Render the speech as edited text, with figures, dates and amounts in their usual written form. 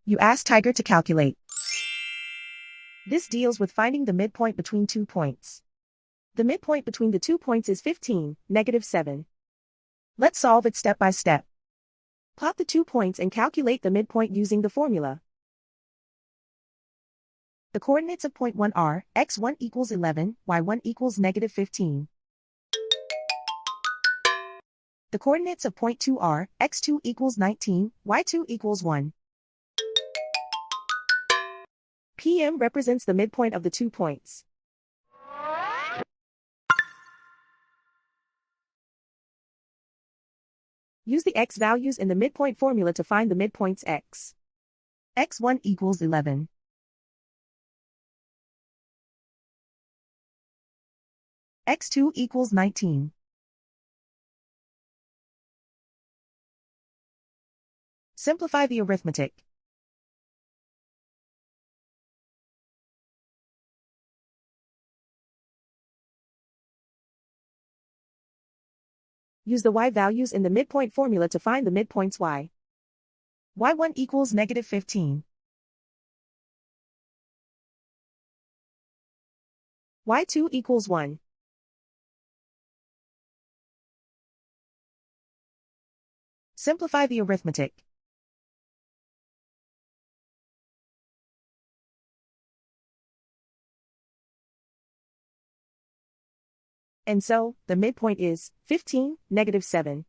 You ask Tiger to calculate. This deals with finding the midpoint between 2 points. The midpoint between the 2 points is 15, -7. Let's solve it step by step. Plot the 2 points and calculate the midpoint using the formula. The coordinates of point 1 are x1 equals 11, y1 equals -15. The coordinates of point 2 are x2 equals 19, y2 equals 1. PM represents the midpoint of the 2 points. Use the x values in the midpoint formula to find the midpoints x. x1 equals 11. x2 equals 19. Simplify the arithmetic. Use the y values in the midpoint formula to find the midpoints y. y1 equals -15. y2 equals 1. Simplify the arithmetic. And so, the midpoint is 15, -7.